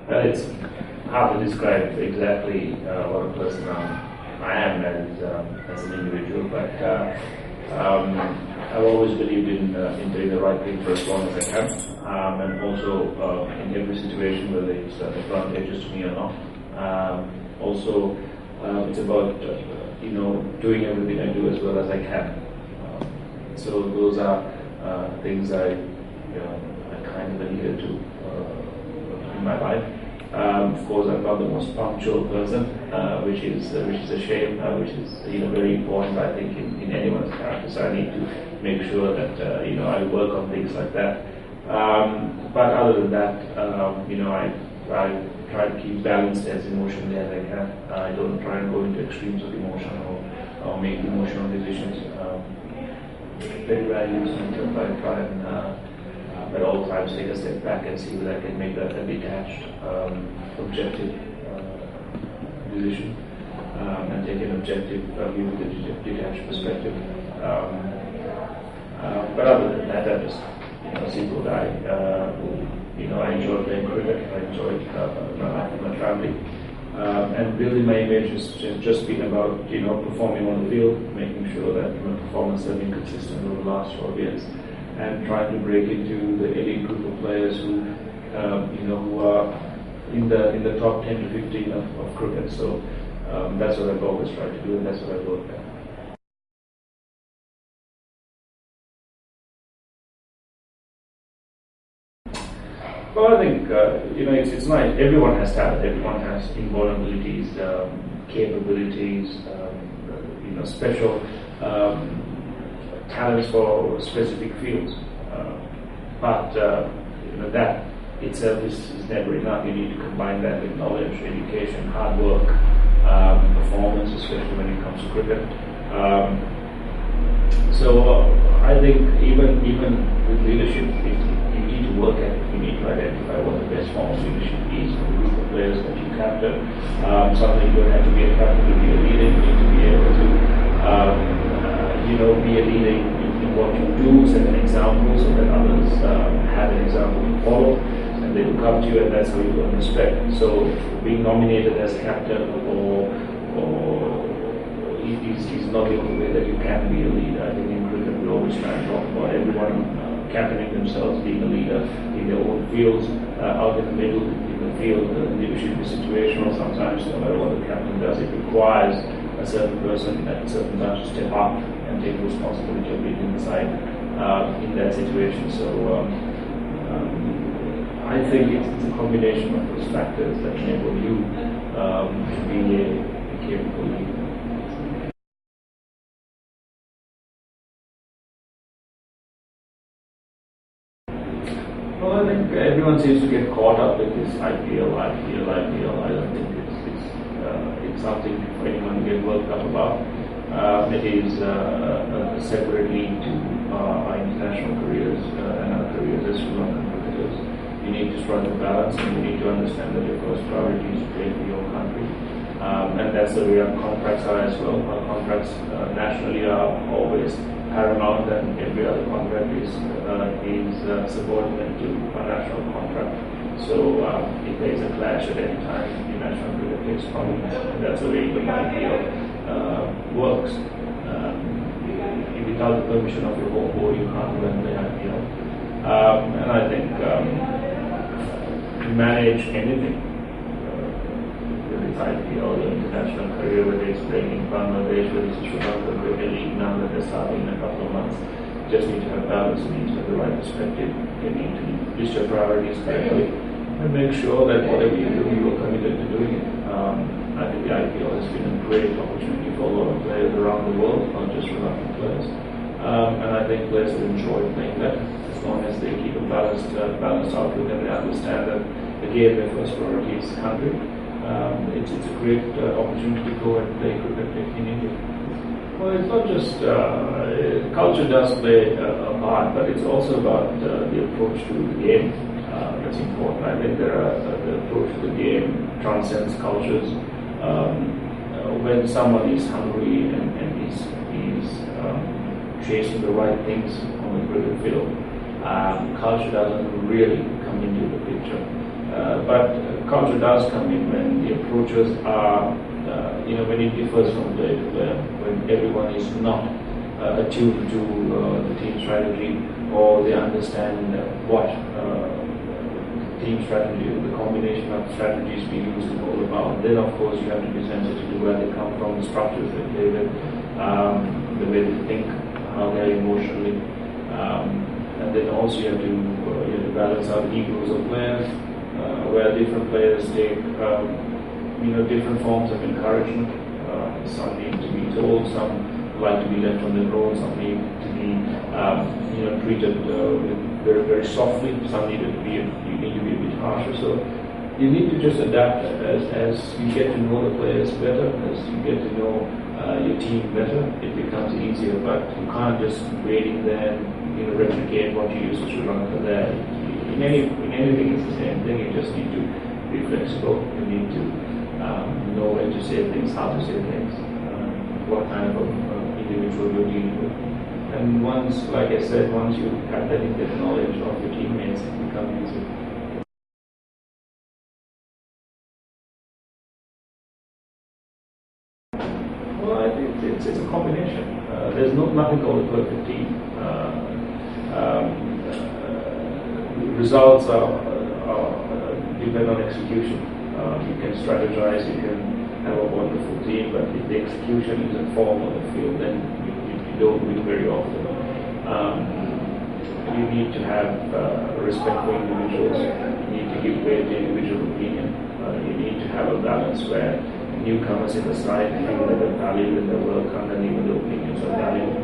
It's hard to describe exactly what a person I am as an individual, but I've always believed in doing the right thing for as long as I can, and also in every situation, whether it's advantageous to me or not. Also, it's about doing everything I do as well as I can. So those are things I kind of adhere to in my life. Of course, I'm not the most punctual person, which is a shame, which is very important, I think, in anyone's character. So I need to make sure that I work on things like that. But other than that, I try to keep balanced as emotionally as I can. I don't try and go into extremes of emotion or make emotional decisions. Very rarely use myself. I try and at all times take a step back and see whether I can make that a detached, objective decision, and take an objective view with a detached perspective. But other than that, I'm just a simple guy who, I enjoy playing cricket. I enjoy my life with my family. And building my image has just been about performing on the field, making sure that my performance has been consistent over the last 12 years, and trying to break into the elite group of players who are in the top 10 to 15 of cricket. So that's what I've always tried to do, and that's what I've worked at. Well, I think it's nice. Everyone has talent. Everyone has invulnerabilities, capabilities, special talents for specific fields. But that itself is never enough. You need to combine that with knowledge, education, hard work, performance, especially when it comes to cricket. So I think even with leadership, you need to work at it. You need to identify what the best form of leadership is for the group of players that you captain. Something you don't have to be a captain to be a leader. You need to be able to be a leader in what you do, set an example so that others have an example to follow, and they look up to you, and that's how you earn respect. So being nominated as captain or is not the only way that you can be a leader. I think in cricket we always try and talk about everyone captaining themselves, being a leader in their own fields, out in the middle, in the field. Leadership is situational. Sometimes, no matter what the captain does, it requires a certain person at a certain time to step up and take responsibility of leading the side in that situation. So I think it's a combination of those factors that enable you to be a capable leader. Well, I think everyone seems to get caught up with this IPL. I don't think it's something for anyone to get worked up about. It is a separate league to our international careers and our careers as Sri Lankan cricketers. You need to strike a balance, and you need to understand that your first priority is to play for your country. And that's the way our contracts are as well. Our contracts nationally are always paramount, and every other contract is subordinate to a national contract. So if there is a clash at any time, the national cricket takes problems, and that's the way the IPL works. Without the permission of your home board, you can't run the IPL. And I think to manage anything, whether it's IPL, your international career, whether it's playing in Bangladesh, whether it's Sri Lanka Premier League now that they're starting in a couple of months, you just need to have balance, you need to have the right perspective, you need to list your priorities correctly, and make sure that whatever you do, you are committed to doing it. I think the IPL has been a great opportunity for a lot of players around the world, not just Sri Lankan players. And I think players will enjoy playing that as long as they keep a balanced outlook and they understand that again their first priority is country. It's a great opportunity to go and play cricket in India. Well, it's not just culture does play a part, but it's also about the approach to the game that's important. I think the approach to the game transcends cultures. When someone is hungry and is chasing the right things on the cricket field, culture doesn't really come into the picture. But culture does come in when the approaches are, when it differs from player to player, when everyone is not attuned to the team strategy, or they understand what team strategy, the combination of strategies we use is all about. Then of course you have to be sensitive to where they come from, the structures they play with, the way they think, how they are emotionally, and then also you have to balance out egos of players, where different players take different forms of encouragement. Some need to be told, some like to be left on their own, some need to be treated very, very softly, some need to be a bit harsher. So you need to just adapt as you get to know the players better, as you get to know your team better. It becomes easier, but you can't just waiting there and replicate what you used to Sri Lanka there. In anything it's the same thing. You just need to be flexible. You need to know when to say things, how to say things, what kind of individual you're dealing with. And once, like I said, once you have that in-depth knowledge of your teammates, it becomes easier. Well, I think it's a combination. There's nothing called a perfect team. Results depend on execution. You can strategize, you can have a wonderful team, but if the execution isn't form on the field, then you don't win very often. You need to have respect for individuals. You need to give way to individual opinion. You need to have a balance where newcomers in the side feel that they're valued and their work and even the opinions are valued.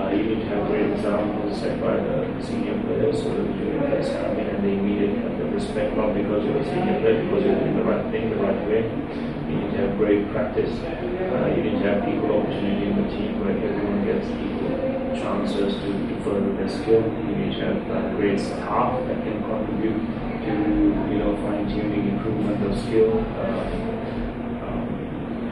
You need to have great examples set by the senior players so that the junior players come in and they immediately have the respect, not because you're a senior player, because you're doing the right thing the right way. You need to have great practice. You need to have equal opportunity in the team where everyone gets equal chances to further their skill. You need to have great staff that can contribute to fine-tuning, improvement of skill.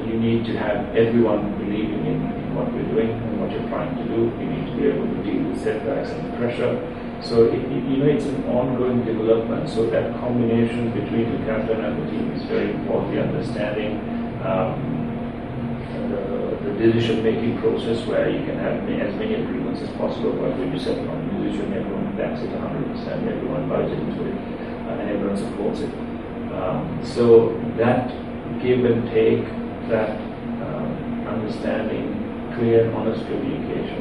You need to have everyone believing in what we're doing and what you're trying to do. You need to be able to deal with setbacks and pressure. So it's an ongoing development. So that combination between the captain and the team is very important. The understanding the decision-making process where you can have as many agreements as possible. But when you set on a decision, everyone backs it 100%. Everyone buys into it, and everyone supports it. So that give and take, that understanding, clear and honest communication,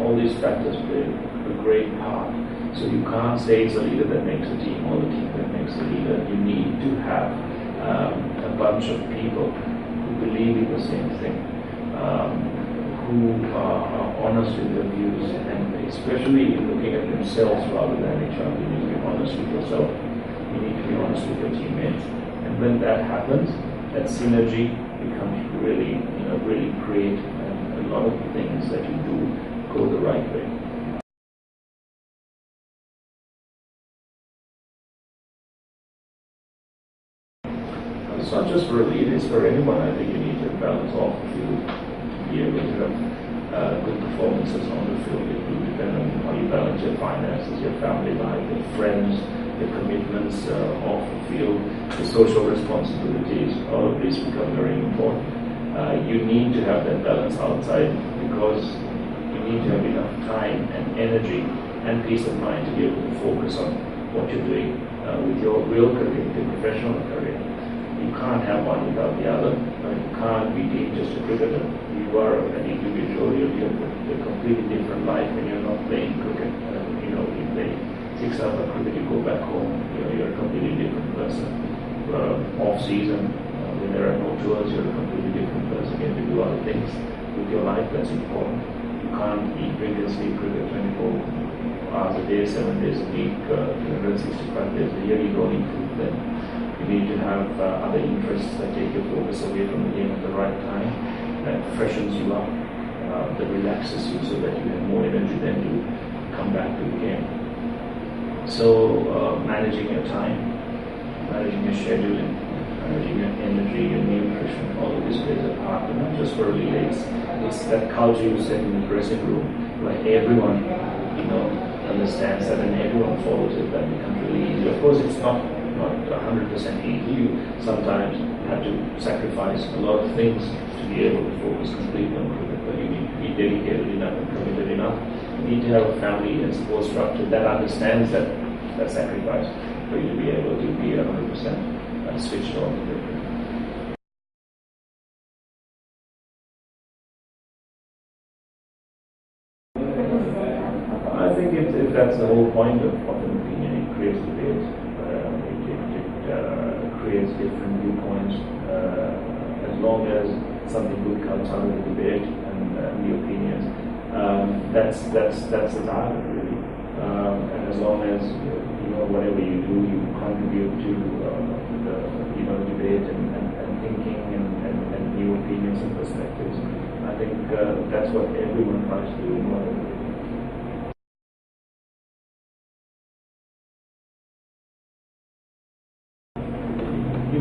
all these factors play a great part. So you can't say it's a leader that makes a team or the team that makes a leader. You need to have a bunch of people who believe in the same thing, who are honest with their views, and especially in looking at themselves rather than each other. You need to be honest with yourself. You need to be honest with your teammates. And when that happens, that synergy becomes really great, and a lot of the things that you do go the right way. It's not just for a leader, it's for anyone. I think you need to balance off the field to be able to have good performances on the field. It will depend on how you balance your finances, your family life, your friends, the commitments off the field, the social responsibilities. All of these become very important. You need to have that balance outside, because you need to have enough time and energy and peace of mind to be able to focus on what you're doing with your real career, your professional career. You can't have one without the other. You can't be just a cricketer. You are an individual. You have a completely different life when you're not playing cricket. You play 6 hours of cricket, you go back home. You're a completely different person. Off season, when there are no tours, you're a completely different person. You have to do other things with your life. That's important. You can't eat, drink, and sleep cricket 24 hours a day, 7 days a week, 365 days a year. You don't need food then. You need to have other interests that take your focus away from the game at the right time, that freshens you up, that relaxes you so that you have more energy then to come back to the game. So managing your time, managing your scheduling, managing your energy, your nutrition, all of this plays a part, but not just for a leader. It's that culture you set in the dressing room where everyone understands that and everyone follows it. That becomes really easy. Of course, it's not not 100% easy. You sometimes have to sacrifice a lot of things to be able to focus completely on cricket, but you need to be dedicated enough and committed enough. You need to have a family and support structure that understands that sacrifice for you to be able to be 100% switched on to cricket. I think if that's the whole point of an opinion, it creates debate. It creates different viewpoints. As long as something good comes out of the debate and the opinions, that's the target really. And as long as whatever you do, you contribute to the debate and thinking and new opinions and perspectives. I think that's what everyone tries to do in whatever they do.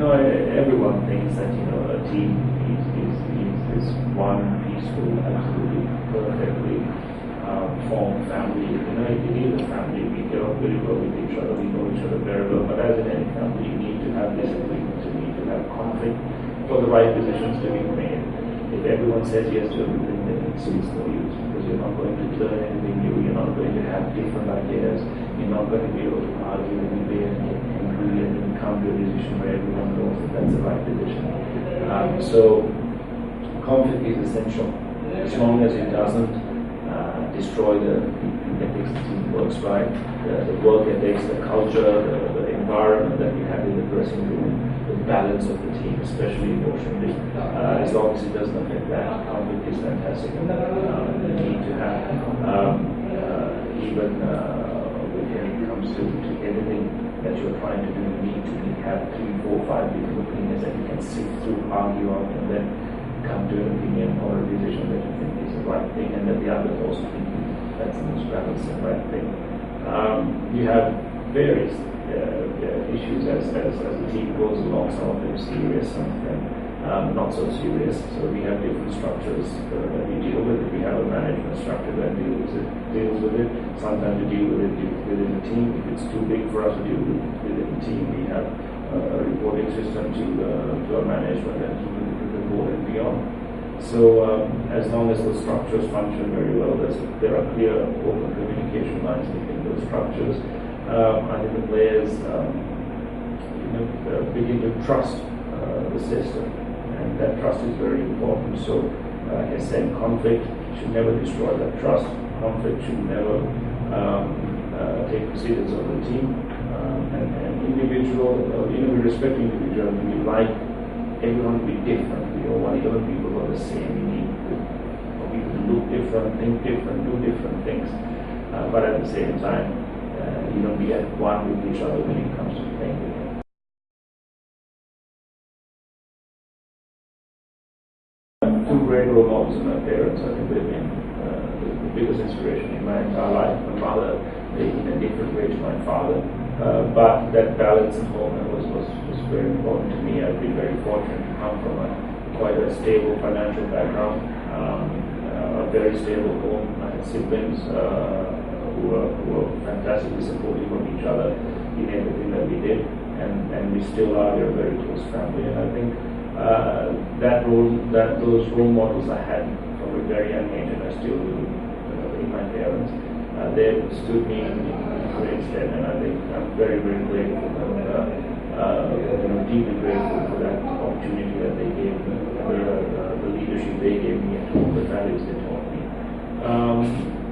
Everyone thinks that a team is this one peaceful, absolutely perfectly formed family. It is a family. We get on very well with each other. We know each other very well. But as in any family, you need to have disagreements. You need to have conflict for the right decisions to be made. If everyone says yes to everything, then it's no use because you're not going to learn anything new. You're not going to have different ideas. You're not going to be able to argue and debate and get angry and come to a decision where everyone knows that that's the right decision. So conflict is essential as long as it doesn't destroy the ethics the team works right, the work ethics, the culture, the environment that we have in the dressing room, the balance of the team, especially emotionally. As long as it doesn't affect that, conflict is fantastic. You need to have even when it comes to anything that you're trying to do, you need to have 3, 4, 5 different opinions that you can sift through, argue out, and then come to an opinion or a decision that you think is the right thing, and that the others also think that's the most balanced and right thing. You have various issues as the team goes along. Some of them serious, some of them not so serious. So we have different structures that we deal with. We have a management structure that deals with it. Sometimes we deal with it within the team. If it's too big for us to deal with within the team, we have a reporting system to our management and to the board and beyond. So as long as those structures function very well, there are clear open communication lines between those structures. I think the players begin to trust the system, and that trust is very important. So, like I said, conflict should never destroy that trust. Conflict should never take precedence over the team. And individual, we respect individuals. We like everyone to be different. We don't want 11 people who are the same. We need people to look different, think different, do different things. But at the same time, be at one with each other when it comes to playing the game. Two great role models in my parents. I think they've been the biggest inspiration in my entire life. My mother, in a different way to my father. But that balance at home was very important to me. I've been very fortunate to come from quite a stable financial background, a very stable home. I had siblings who were fantastically supportive of each other in everything that we did, and we still are. We're a very close family, and I think those role models I had from a very young age, and I still do in my parents. They stood me in great stead, and I think I'm very, very grateful and deeply grateful for that opportunity that they gave me, the leadership they gave me, and the values they taught me.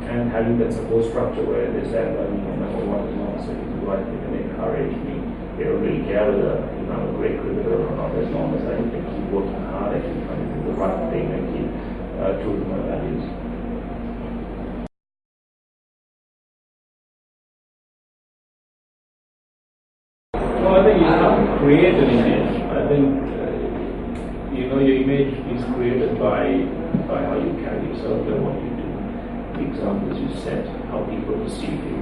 And having that support structure where they said, well, no matter what is not so you do right, they can encourage me. They don't really care whether I'm a great cricketer or not, as long as I can keep working hard, I keep trying to do the right thing and keep true to my values. Well, I think you have to create an image. I think your image is created by how you carry yourself and what you do, the examples you set, how people perceive you,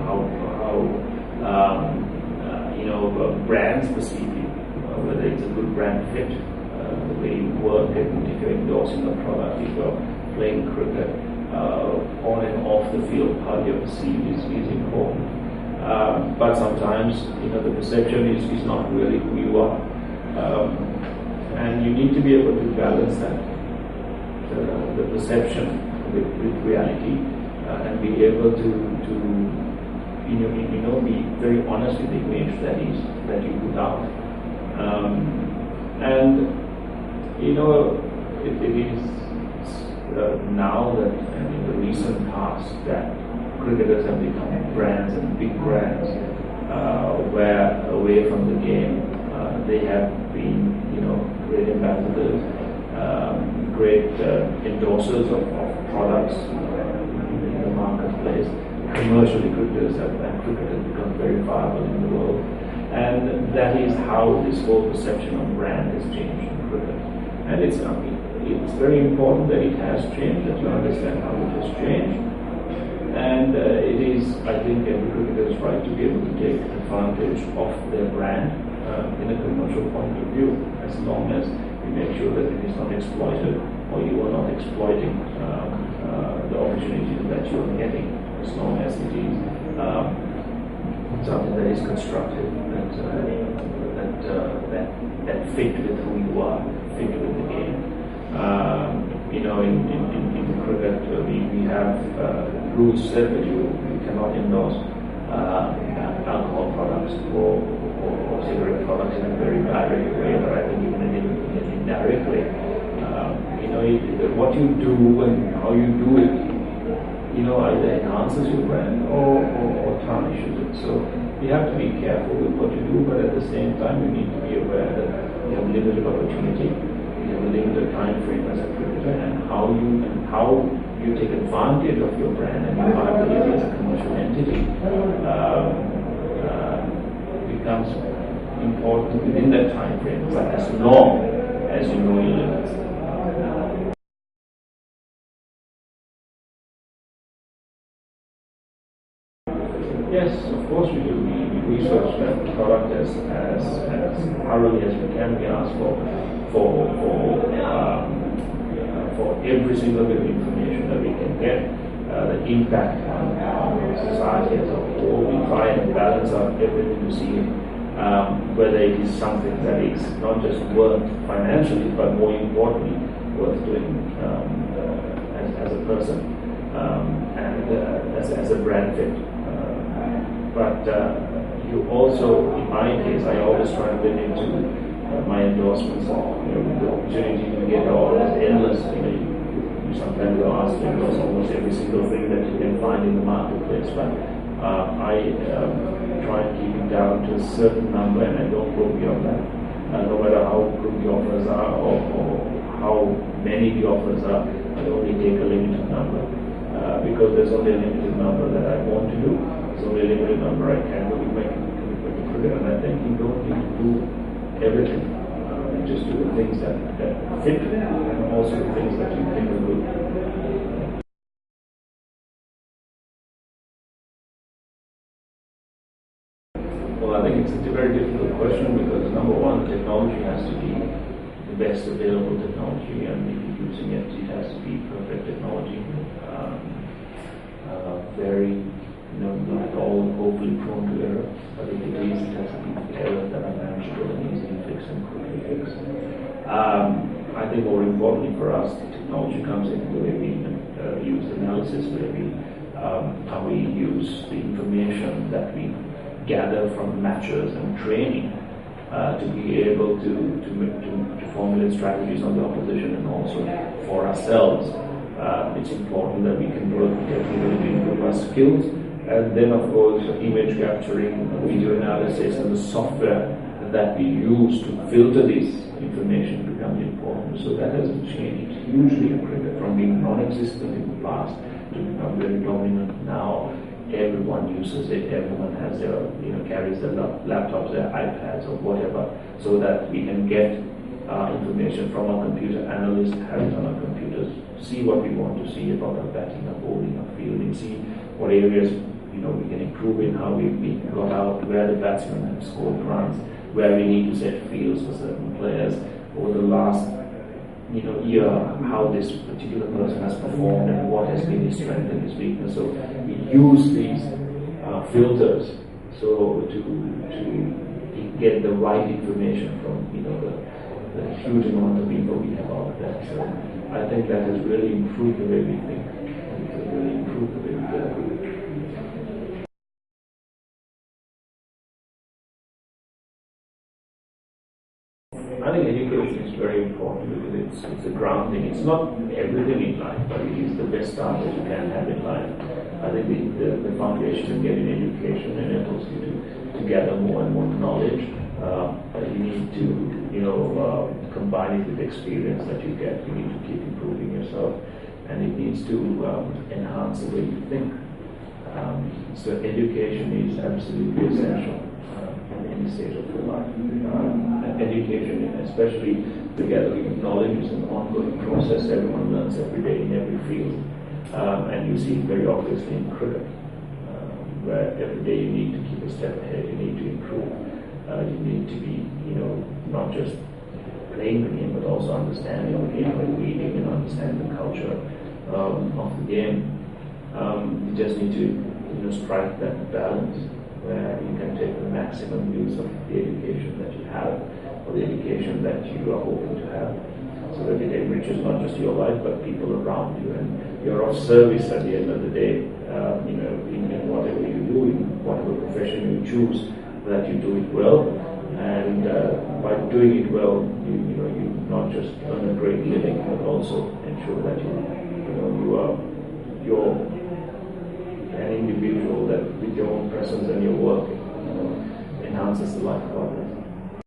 how brands perceive you, whether it's a good brand fit, the way you work, and if you're endorsing a product, if you're playing cricket, on and off the field, how you're perceived is important. But sometimes, the perception is not really who you are. And you need to be able to balance that, the perception with reality, and be able to be very honest with the image that you put out. And it is now that, and in the recent past, that cricketers have become brands and big brands, where away from the game, they have been, great ambassadors, great endorsers of products in the marketplace. Commercially, cricketers have become very viable in the world, and that is how this whole perception of brand has changed in cricket. And it's very important that it has changed, that you understand how it has changed. And it is, I think, every cricketer's right to be able to take advantage of their brand in a commercial point of view, as long as you make sure that it is not exploited, or you are not exploiting the opportunities that you are getting, as long as it is something that is constructive, that fit with who you are, fit with the game. In cricket, we have rules said that you cannot endorse alcohol products or cigarette products in a very direct way, but I think even indirectly, what you do and how you do it, either enhances your brand or tarnishes it. So you have to be careful with what you do, but at the same time, you need to be aware that you have limited opportunity, you have a limited time frame as a cricketer, and how you take advantage of your brand and your viability as a commercial entity becomes important within that time frame, but as long as you know your limits. Yes, of course we do. We research that product as thoroughly as we can. We ask for every single bit of information that we can get, the impact on society as a whole. We try and balance out everything to see whether it is something that is not just worth financially, but more importantly, worth doing as a person and as a brand fit. But you also, in my case, I always try to get into my endorsements. The opportunity to get all endless. You sometimes are asked to endorse almost every single thing that you can find in the marketplace. But I try and keep it down to a certain number, and I don't go beyond that. No matter how good the offers are or how many the offers are, I only take a limited number because there's only a limited number that I want to do. There's only a limited number I can do with my commitment to cricket, and I think you don't need to do everything. Just do the things that fit, and also the things that you think are good. Well, I think it's a very difficult question because number one, technology has to be the best available technology, and if you're using it, it has to be perfect technology. Very, not at all hopefully prone to error, but if it is, it has to be errors that are manageable and easily fixed and quickly fixed. I think more importantly for us, the technology comes in the way we use analysis, how we use the information that we gather from matches and training to be able to formulate strategies on the opposition and also for ourselves. It's important that we can improve our skills, and then of course image capturing, video analysis, and the software that we use to filter this information becomes important. So that has changed hugely in cricket from being non-existent in the past to become very dominant now. Everyone uses it, everyone has their, carries their laptops, their iPads or whatever, so that we can get information from our computer. Analysts have it on our computers, see what we want to see about our batting, our bowling, our fielding, see what areas we can improve in, how we got out, where the batsmen have scored runs, where we need to set fields for certain players over the last year, how this particular person has performed and what has been his strength and his weakness. So we use these filters So to get the right information from the huge amount of people we have out there. So I think that has really improved the way we think. It has really improved the way we work. I think education is very important because it's a grounding. It's not everything in life, but it is the best start that you can have in life. I think the foundation of getting education enables you to gather more and more knowledge. You need to combine it with experience that you get. You need to keep improving yourself, and it needs to enhance the way you think. So education is absolutely essential in any stage of your life. Education, especially the gathering of knowledge, is an ongoing process. Everyone learns every day in every field, and you see it very obviously in cricket, where every day you need to keep a step ahead. You need to improve. You need to be, not just playing the game, but also understanding the game and reading and understanding the culture of the game. You just need to strike that balance where you can take the maximum use of the education that you have, or the education that you are hoping to have, so that it enriches not just your life but people around you, and you're of service at the end of the day. In whatever you do, in whatever profession you choose, that you do it well, and by doing it well, you not just earn a great living, but also ensure that you're an individual that with your own presence and your work enhances the life of others.